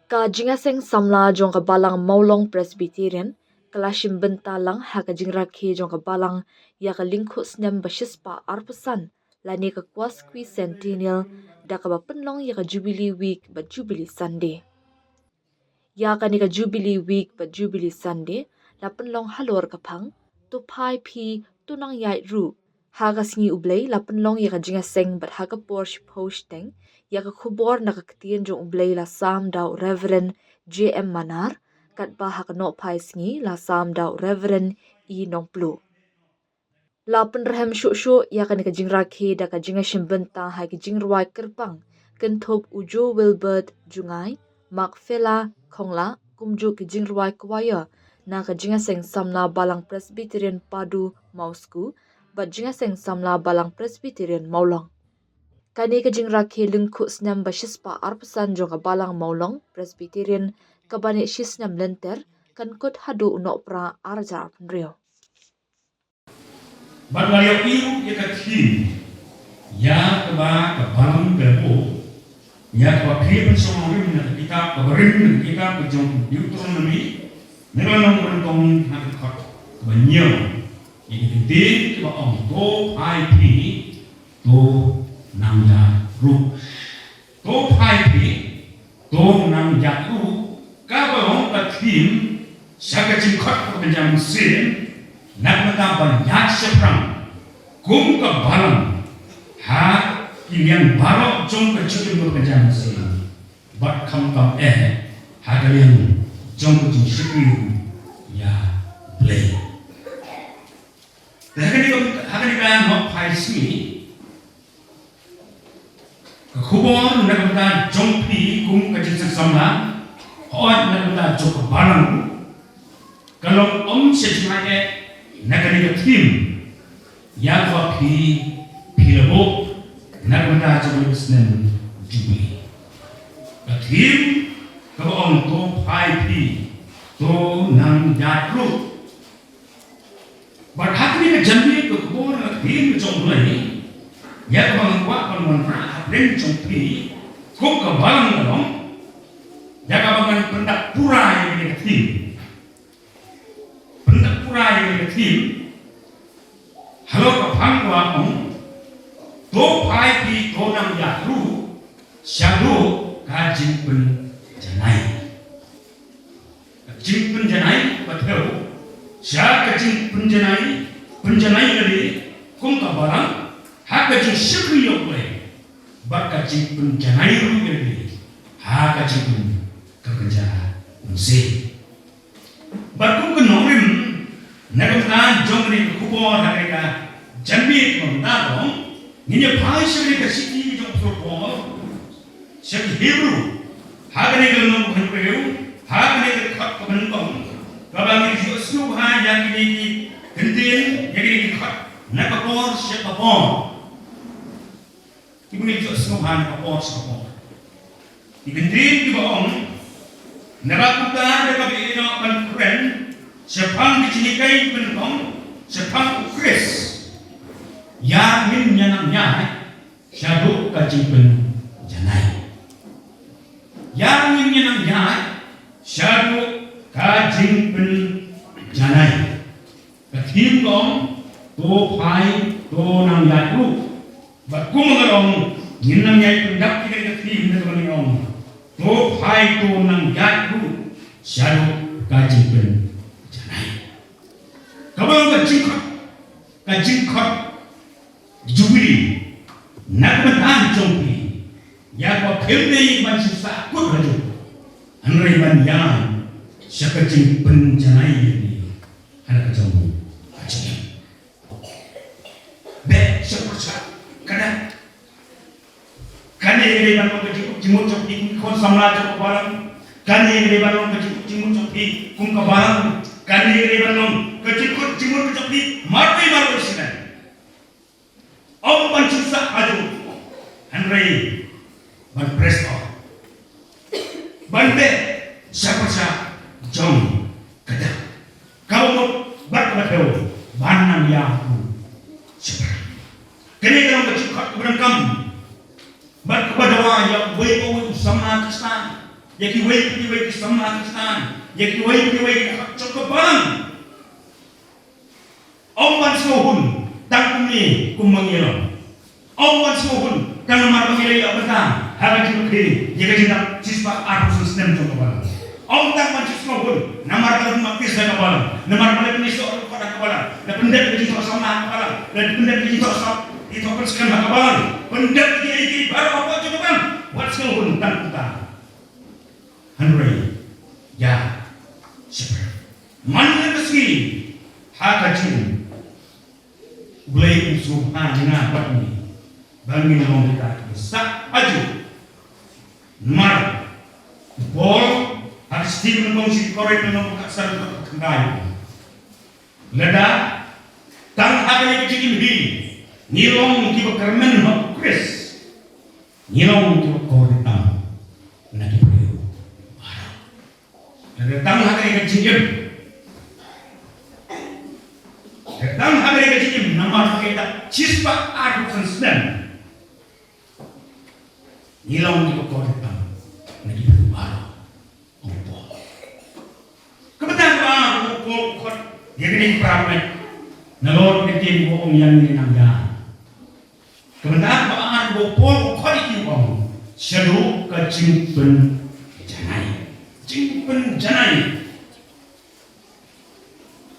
Ka jingaseng samla jong ka balang maulong Presbyterian, kalashim bentalang ha ka jingrakhe jong ka balang ya ka lingkhu snem bashispa arpusan, lani ka kwaskwi centennial da ka bapenlong ya ka Jubilee Week ba Jubilee Sunday. Ya ka ni ka Jubilee Week ba Jubilee Sunday, la penlong halor kapang, tu pai pi tunang yai ru. Haga singi ublay la penlong ya ka jingaseng bat haga Porsche posting, ya ka kubor na ka ketien jong ublay la sam daw Reverend J.M. Manar, kat ba haka no pai singi la sam daw Reverend E. Nongplu. La penrehem syuk-syuk ya ka ni ka jingrakhe da ka jingasem benta hai ka jingruai kerpang, kentop ujo Wilbert Jungai, Mark Fela Kongla, kumju ka jingruai kwaya, na ka jingaseng samna balang Presbyterian padu mausku, bat jingaseng samla balang Presbyterian maulong. Kani ka jingrakhe lingkhu snam ba shispa arpasan jong ka balang maulong Presbyterian kabane shisnam lenter kan kut hadu unok pra arja penrio. Baglayo iu ya kathim ya kaba kabalang bebo ya kaba kriben somorim na kita kabarim na kita kajong Deuteronomy nelanong berentong hakikot banyo Ikintin kiba om to IP to nang ya ru to IP to nang ya ru kabalong kathim sakacim kot kabenjang sin nagmata banyak seprang kum ka balang ha kilian barok jong kecil berkejan sin bat kam ha kalian jong kecil sikri ya play Hakani kan no paisi kubon nagmata jongpi kum kecil samla hot nagmata jok balang kalau sejumlahnya nagani tim ya pi pilabo nagmata jok senen jubi tim kalau to pai pi to nang jatru Berhati ni jambi ke kubur tim jong lagi, ya bang kuat penmanfaat dan jongpi, kok ke balang dong, ya bang pendak pura yang tim, pendak pura yang tim, halo ke pangwa om, to pai pi to nam jatru, syadu kajin pen janai, kajin pen janai betul. Siapa kecil penjenai dari kongka barang, hak kecil sekali yang boleh, bak kecil penjenai rumah dari, hak kecil pun kerja musik. Baru kenorim, negara jomri kubur harga jambi mengadong, ini pasal ini kesini jom surpor, sekali Hebrew, hak negara nom henpeu, hak negara kat kebentung. Kabang ini suha yang ini kentin yang ini kat nak kapor siapa kapor ibu ni suha nak kapor siapa kapor kentin ibu om nerakukan dekat ini nak keren sepang dicinikai penong sepang ukris yang min nyanamnya syaduk kacing pen janai yang min nyanamnya syaduk kajing pen janai kathim kong to pai to nang yatru bakum garong ninang yai pendak kira kathim na kong ong to pai to nang yatru sharu kajing pen janai kabang kajing khot Jubilee nagmatan jongpi ya ko khilne man sisa kut haju anrai man yan siapa cing penjanai ini anak kecil aja be siapa kadang kane ini bangun kecil cimut copi kon samla cok barang kane ini bangun kecil cimut copi kum ke barang kane ini bangun kecil cimut copi maru sinan om pancisa aju Henry ban presto ban be siapa jom kata kau mau berkata banang yang seperti kini kalau bercakap berangkam berkepada yang boleh sama kesana Yaki wai sama Kristan, yaki wai hakcok kebalang. Omban sohun tang kumi kumangiro. Omban sohun tang marmangiro ya betang. Harga kiri, jika kita cispa arus sistem jom kebalang. Om tang mancis sohun, namar kalau makis dah kebalang, namar kalau ini sohun pada kebalang. Dan pendek ini sohun sama kebalang, dan pendek ini sohun itu persekan kebalang. Pendek ini baru apa jom kebalang. Wat sohun tang kita. Henry, ya, seperti mana kesini, hakajin. Boleh usuhan dengan apa ini? Bangin orang kita besar aju, mar, bol, harus Stephen kongsi korek dengan kasar kendai. Leda, tang ada yang kecil ini, nilong kita kermen hak Chris, nilong kita korek tang, nanti beliau. Leda tang ada yang kecil. Datang hari kecil nama kita cispa aku konsen. Nilang kita korban, nanti berubah. Opo. Kebetulan opo dia kini peramet. Nalor ketin bohong yang ini nangga. Kebetulan opo kali kiwang. Shadow kacimpen janai, cimpen janai.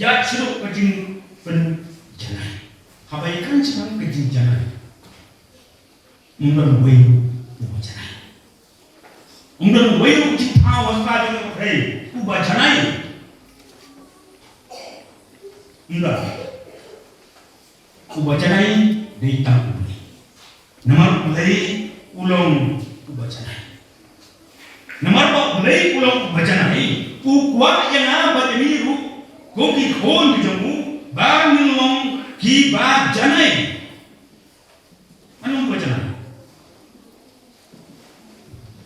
Ya shadow kacimpen janai, habaikan cuma kecil janai, umur wayu ubah janai, umur wayu cipta waspada hei ubah janai, enggak, ubah janai ditang ubah, nama ulai ulong ubah janai, nama ulai ulong ubah janai, ukwa yang apa demiru, koki kon dijamu. Bangin long kibat janai. Anong ba janai?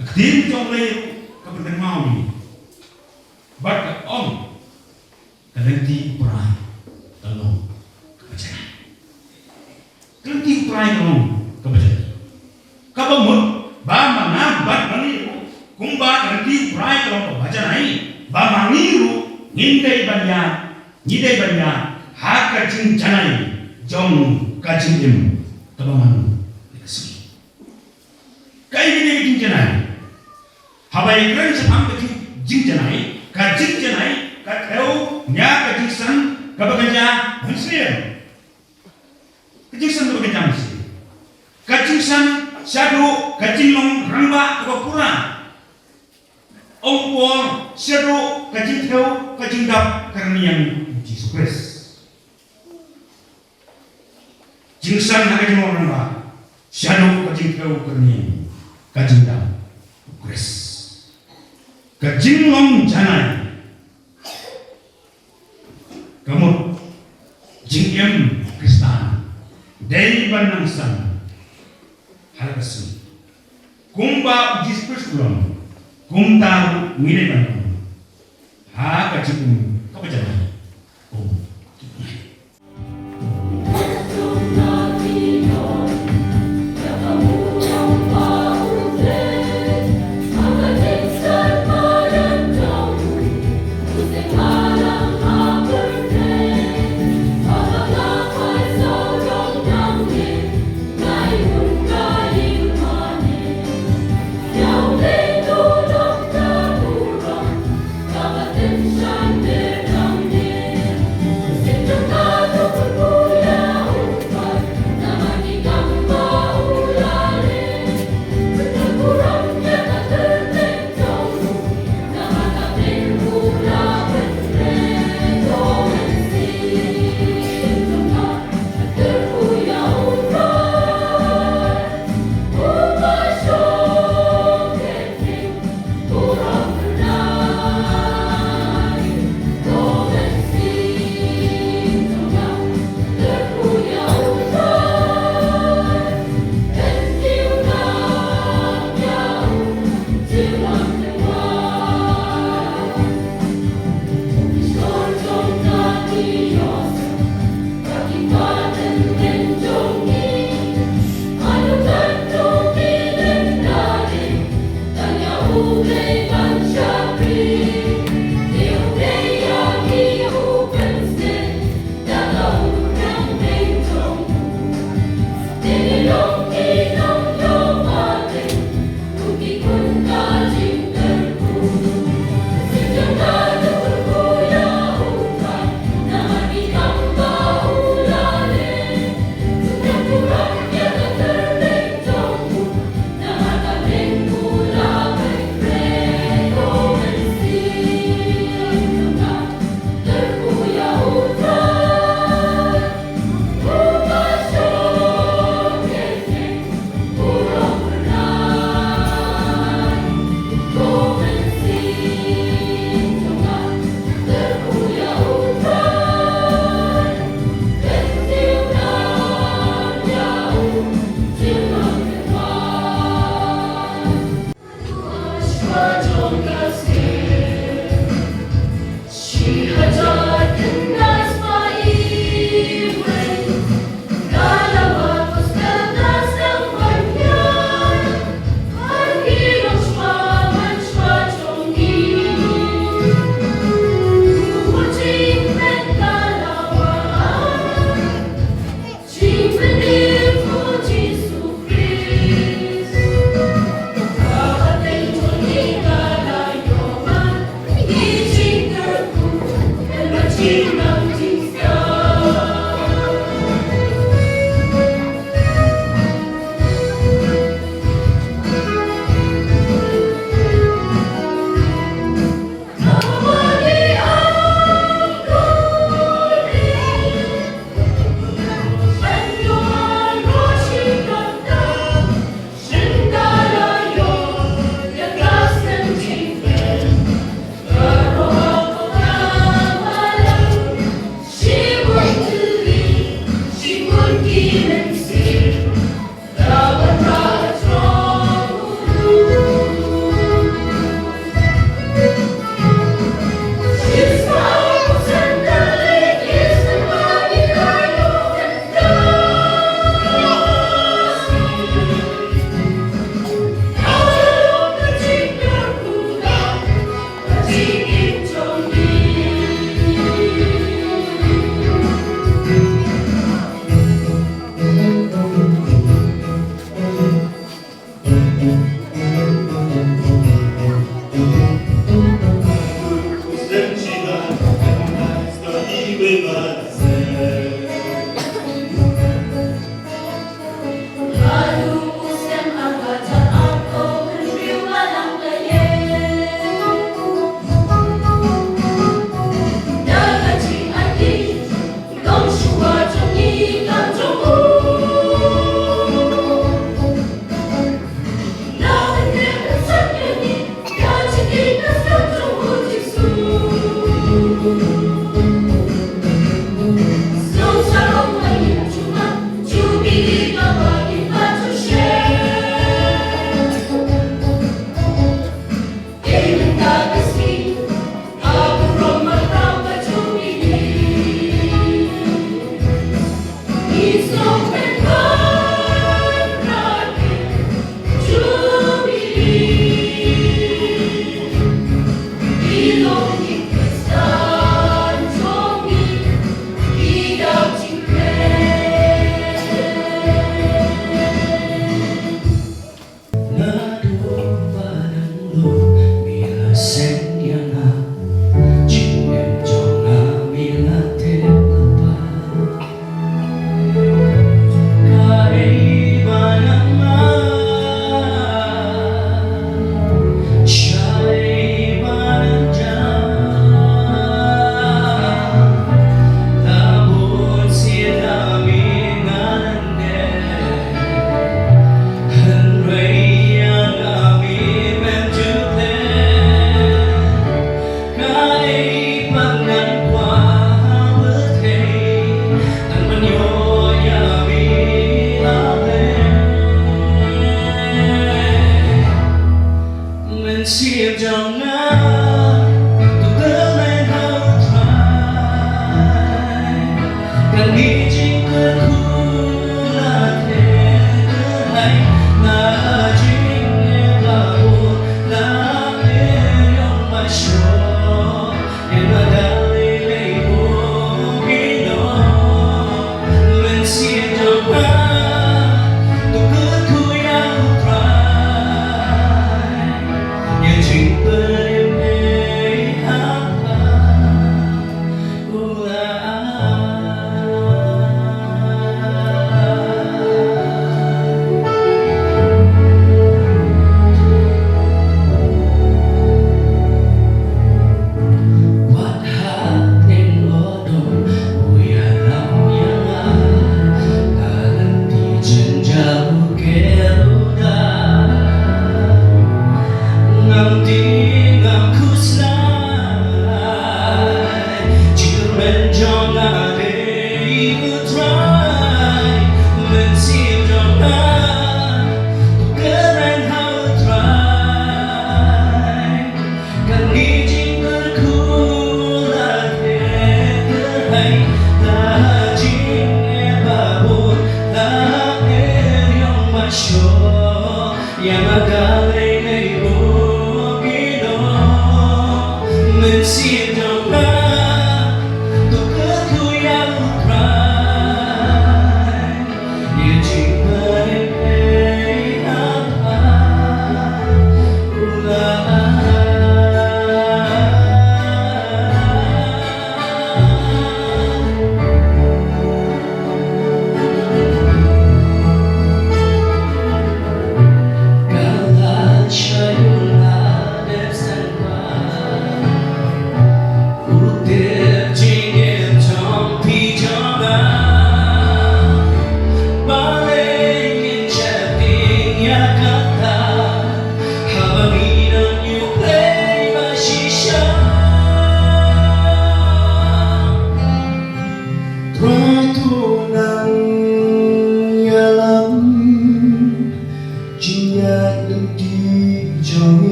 Ketim jong lay kapan mau ni. Bat om kalenti perai talong kabajanai. Kalenti perai talong kabajanai. Kabamut ba mana bat mani kumba kalenti perai talong kabajanai. Ba mangiru ngindai banya. Hakajin janai jong kajin im tabaman dikasih. Kai ini kajin janai. Habai keren sepam kajin janai, kateu nya kajin san kabaganja muslim. Kajin san kabaganja muslim. Kajin san syadu kajin long rangba kabapura. Ongpo syadu kajin teu kajin dap karnian Jesus Christ. Jingsan hakajin orang ba, syadu kajin kau kerni, kajin dam, Chris, kajin long janai, kamu jingem Kristan, dari bandang san, halasi, kumba ujis persulong, kumta mire bandang, hakajin kau janai, oh. Shine there down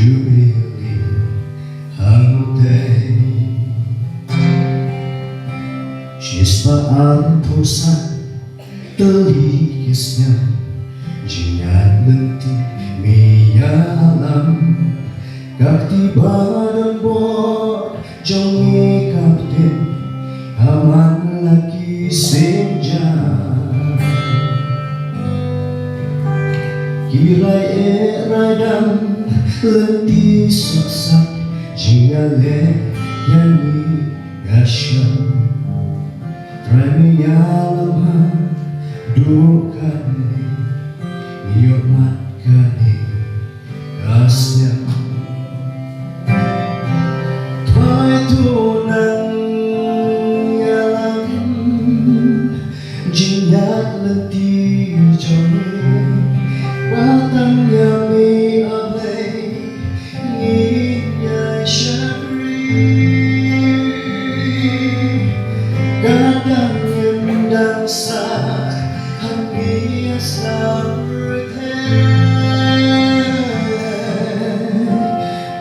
Jubilee, holiday. Cispa pusan telikisnya Jingat lenti miyalam Kakti badan bor jongi kapten Aman lagi senja Kirai eradam lenti saksak Jingale yani gasyam Tramiya lamha dukani Niyotmatkani kasnya Tvai tunang yalam Jinyat lenti joni Batang yami ablay Nginyay syabri Kadang yang sa hati asarten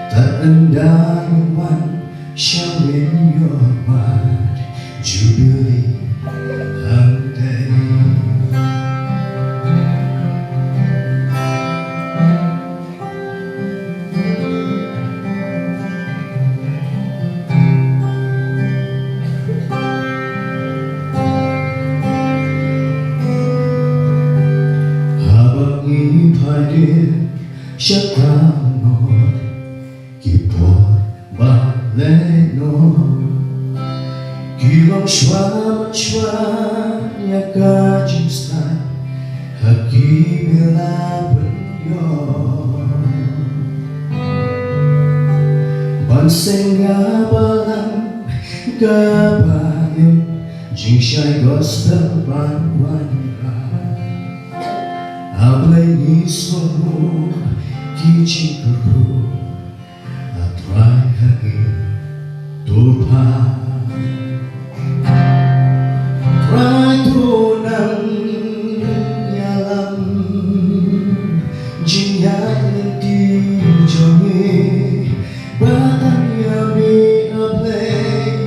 Tak endaman syawin yomat jubili hantai Ipadir syakanot Kipor balenot Kilong shwan yakajistan Hakimila benyon Banseng gabalang gabalim Jingshai gospel banwan Ablay nismo kichikuru Atray hagin tupa Try tunang yalam Jinyat lenti jongi Batang yami ablay